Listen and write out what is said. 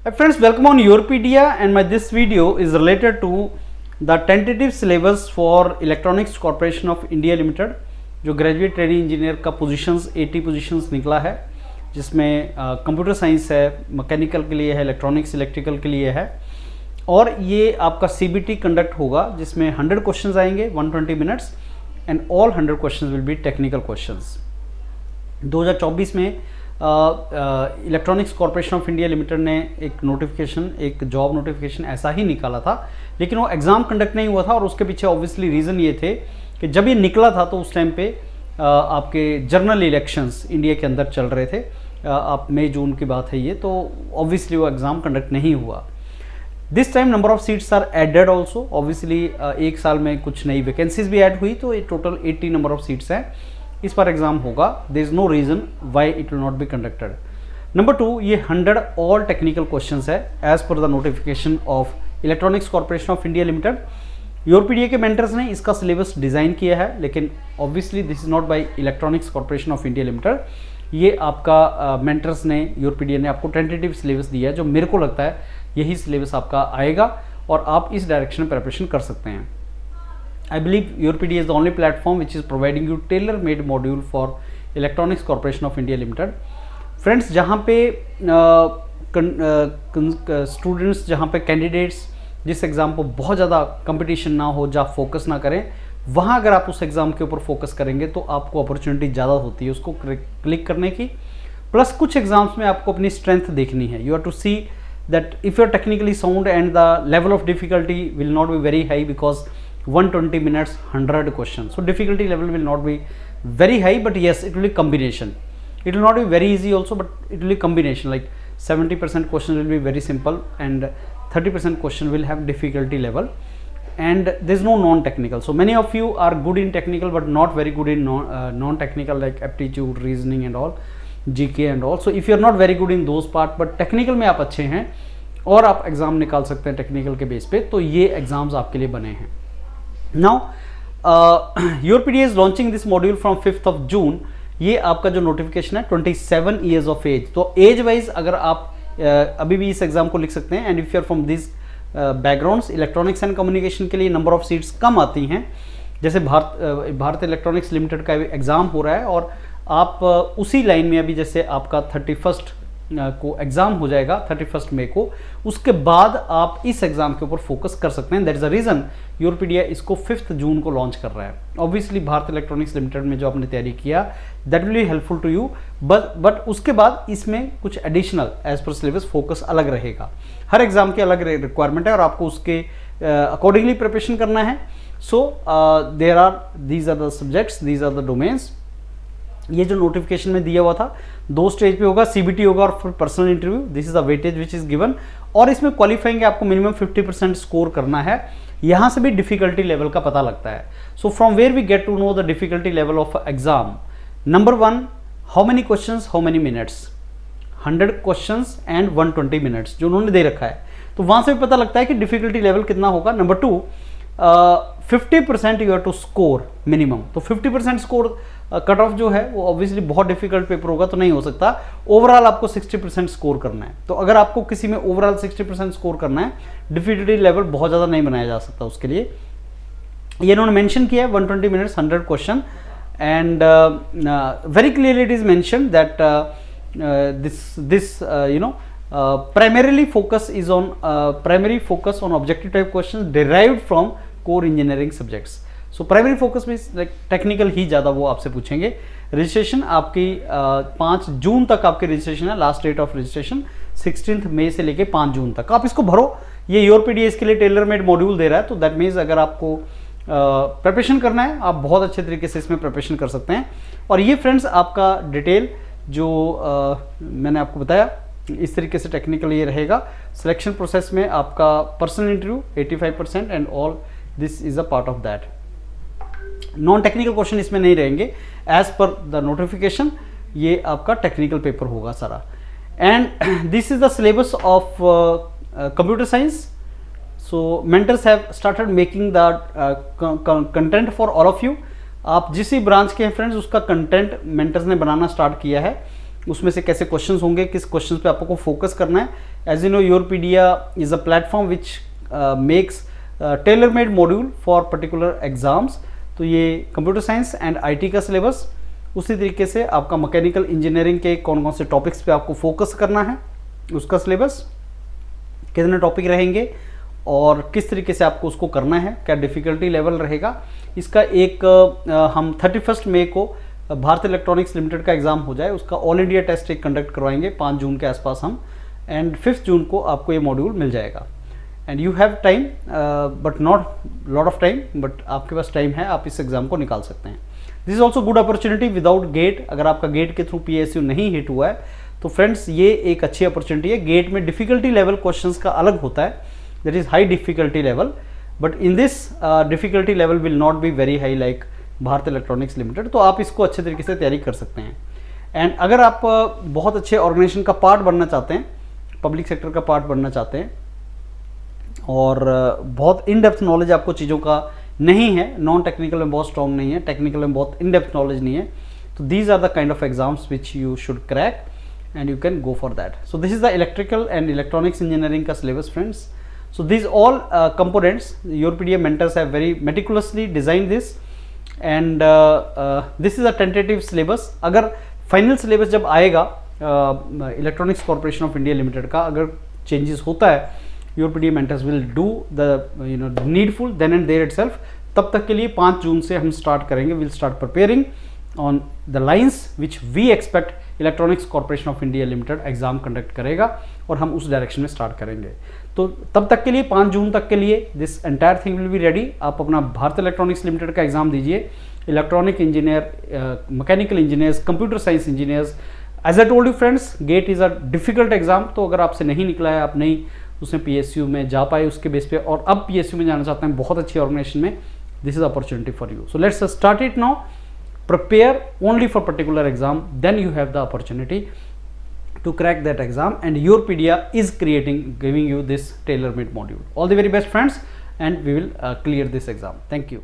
Hi friends, welcome on Yourpedia, and this video is related to the tentative syllabus for Electronics Corporation of India Limited. जो graduate training engineer का positions 80 positions निकला है, जिसमें computer science है, mechanical के लिए है, electronics electrical के लिए है, और ये आपका CBT कंडक्ट होगा जिसमें 100 क्वेश्चंस आएंगे 120 minutes and all 100 questions will be technical questions. 2024 में electronics Corporation of India limited ने एक नोटिफिकेशन, एक जॉब नोटिफिकेशन ऐसा ही निकाला था, लेकिन वो एग्ज़ाम कंडक्ट नहीं हुआ था। और उसके पीछे ऑब्वियसली रीज़न ये थे कि जब ये निकला था तो उस टाइम पे आपके जनरल इलेक्शंस इंडिया के अंदर चल रहे थे। आप मई जून की बात है ये, तो ऑब्वियसली वो एग्ज़ाम कंडक्ट नहीं हुआ। This time number of seats are added also. Obviously एक साल में कुछ नई वैकेंसीज भी ऐड हुई, तो ये टोटल 80 नंबर ऑफ सीट्स हैं। इस पर एग्जाम होगा। There is no reason why it will not be conducted. Number 2, ये 100 ऑल टेक्निकल क्वेश्चंस है as per the notification of Electronics Corporation of India Limited. Yourpedia के मेंटर्स ने इसका syllabus design किया है, लेकिन obviously this is not by Electronics Corporation of India Limited. ये आपका मेंटर्स ने, योरपीडिया ने आपको टेंटेटिव सिलेबस दिया है, जो मेरे को लगता है यही सिलेबस आपका आएगा और आप इस डायरेक्शन में प्रिपरेशन कर सकते हैं। I believe Yourpedia is the only platform which is providing you tailor-made module for Electronics Corporation of India Limited. Friends, जहाँ पे स्टूडेंट्स, जहाँ पे कैंडिडेट्स जिस एग्ज़ाम को बहुत ज़्यादा कंपटीशन ना हो, जहाँ फोकस ना करें, वहाँ अगर आप उस एग्ज़ाम के ऊपर फोकस करेंगे तो आपको अपॉर्चुनिटी ज़्यादा होती है उसको क्लिक करने की। प्लस कुछ एग्ज़ाम्स में आपको अपनी स्ट्रेंथ देखनी है। You have to see that if you are technically sound and the level of difficulty will not be very high, because 120 minutes 100 questions, so difficulty level will not be very high, but yes, it will be combination. It will not be very easy also, but it will be combination. Like 70% questions will be very simple and 30% question will have difficulty level, and there is no non-technical. So many of you are good in technical but not very good in non-technical, like aptitude, reasoning and all, GK and all. So if you are not very good in those part, but technical में आप अच्छे हैं और आप exam निकाल सकते हैं technical के बेस पे, तो ये एग्ज़ाम्स आपके लिए बने हैं। Now, Yourpedia is launching this module from 5th of June. ये आपका जो नोटिफिकेशन है 27 years of age, तो एज वाइज अगर आप अभी भी इस एग्जाम को लिख सकते हैं। And if you are from this backgrounds, electronics and communication के लिए नंबर ऑफ सीट्स कम आती हैं। जैसे भारत इलेक्ट्रॉनिक्स लिमिटेड का एग्ज़ाम हो रहा है और आप उसी लाइन में अभी, जैसे आपका 31st को एग्ज़ाम हो जाएगा 31 मई को, उसके बाद आप इस एग्ज़ाम के ऊपर फोकस कर सकते हैं। दैट इज़ द रीज़न योरपीडिया इसको 5th जून को लॉन्च कर रहा है। ऑब्वियसली भारत इलेक्ट्रॉनिक्स लिमिटेड में जो आपने तैयारी किया, that will be helpful to you, but उसके बाद इसमें कुछ एडिशनल एज पर सिलेबस फोकस अलग रहेगा। हर एग्ज़ाम की अलग रिक्वायरमेंट है और आपको उसके अकॉर्डिंगली प्रिपरेशन करना है। So there are, these are the subjects, these are the domains. ये जो नोटिफिकेशन में दिया हुआ था 2 स्टेज पे होगा, CBT होगा और फिर personal interview. This is the weightage which is given, और इसमें क्वालिफाइंग आपको मिनिमम 50% स्कोर करना है। यहाँ से भी डिफिकल्टी लेवल का पता लगता है। So from where we get to know the difficulty level of exam. Number 1, how many questions, how many minutes. 100 questions and 120 minutes जो उन्होंने दे रखा है, तो वहाँ से भी पता लगता है कि डिफिकल्टी लेवल कितना होगा। Number 2, 50% you have to score minimum. तो 50% स्कोर कट ऑफ जो है वो ऑब्वियसली बहुत डिफिकल्ट पेपर होगा तो नहीं हो सकता। ओवरऑल आपको 60% स्कोर करना है। तो अगर आपको किसी में ओवरऑल 60% स्कोर करना है, डिफिकल्टी लेवल बहुत ज़्यादा नहीं बनाया जा सकता उसके लिए। ये इन्होंने मेंशन किया है 120 minutes 100 question, and very clearly it is mention that this you know primarily focus on objective type questions derived from core engineering subjects. So primary focus में like technical ही ज़्यादा वो आपसे पूछेंगे। रजिस्ट्रेशन आपकी 5 जून तक आपकी रजिस्ट्रेशन है। लास्ट डेट ऑफ रजिस्ट्रेशन 16 मई से लेके 5 जून तक आप इसको भरो। ये योरपीडिया इसके लिए टेलर मेड मॉड्यूल दे रहा है, तो दैट मीन्स अगर आपको प्रिपरेशन करना है, आप बहुत अच्छे तरीके से इसमें प्रिपरेशन कर सकते हैं। और ये फ्रेंड्स आपका डिटेल जो मैंने आपको बताया, इस तरीके से टेक्निकल ये रहेगा। सिलेक्शन प्रोसेस में आपका personal interview 85% and all this is a part of that. Non technical question इसमें नहीं रहेंगे एज पर द नोटिफिकेशन। ये आपका टेक्निकल पेपर होगा सारा। And this is the syllabus of computer science. So mentors have started making the content for all of you. आप जिस भी ब्रांच के हैं फ्रेंड्स, उसका कंटेंट मेंटर्स ने बनाना स्टार्ट किया है। उसमें से कैसे क्वेश्चंस होंगे, किस क्वेश्चंस पे आपको फोकस करना है। As you know, Yourpedia is a platform which makes tailor made module for particular exams. तो ये कंप्यूटर साइंस एंड आईटी का सिलेबस, उसी तरीके से आपका मैकेनिकल इंजीनियरिंग के कौन कौन से टॉपिक्स पे आपको फोकस करना है उसका सिलेबस, कितने टॉपिक रहेंगे और किस तरीके से आपको उसको करना है, क्या डिफ़िकल्टी लेवल रहेगा। इसका एक हम 31 मई को भारत इलेक्ट्रॉनिक्स लिमिटेड का एग्ज़ाम हो जाए, उसका ऑल इंडिया टेस्ट एक कंडक्ट करवाएंगे 5 जून के आसपास हम, एंड 5 जून को आपको ये मॉड्यूल मिल जाएगा। And you have time, but not lot of time, but आपके पास टाइम है, आप इस एग्ज़ाम को निकाल सकते हैं। This is also good opportunity without GATE. अगर आपका गेट के थ्रू PSU नहीं हिट हुआ है तो फ्रेंड्स ये एक अच्छी अपॉर्चुनिटी है। गेट में डिफिकल्टी लेवल क्वेश्चंस का अलग होता है, that is high difficulty level, but in this difficulty level will not be very high like Bharat Electronics limited. तो आप इसको अच्छे तरीके से तैयारी कर सकते हैं। एंड अगर आप बहुत अच्छे ऑर्गेनाइजेशन का पार्ट बनना चाहते हैं, पब्लिक सेक्टर का पार्ट बनना चाहते हैं, और बहुत इन डेप्थ नॉलेज आपको चीज़ों का नहीं है, नॉन टेक्निकल में बहुत स्ट्रॉन्ग नहीं है, टेक्निकल में बहुत इन डेप्थ नॉलेज नहीं है, तो these are the kind of exams which you should crack and you can go for that. So this is the electrical and electronics engineering ka syllabus, friends. So these all components Yourpedia mentors have very meticulously designed this, and this is a tentative syllabus. अगर final syllabus जब आएगा electronics Corporation of India limited का, अगर changes होता है, Yourpedia mentors will do the needful then and there itself. तब तक के लिए 5 जून से हम स्टार्ट करेंगे, will start preparing on the lines which we expect Electronics Corporation of India Limited exam conduct करेगा, और हम उस डायरेक्शन में स्टार्ट करेंगे। तो तब तक के लिए 5 जून तक के लिए this entire thing will be ready. आप अपना भारत इलेक्ट्रॉनिक्स लिमिटेड का एग्जाम दीजिए, electronic engineer, mechanical engineers, computer science engineers. As I told you friends, GATE is a difficult exam, तो अगर आपसे नहीं निकला है, आप नहीं उसमें PSU में जा पाए उसके बेस पे, और अब PSU में जाना चाहते हैं बहुत अच्छी ऑर्गेनाइजेशन में, this is opportunity for you. So let's start it now. Prepare only for particular exam, then you have the opportunity to crack that exam, and Yourpedia is giving you this tailor-made module. All the very best, friends, and we will clear this exam. Thank you.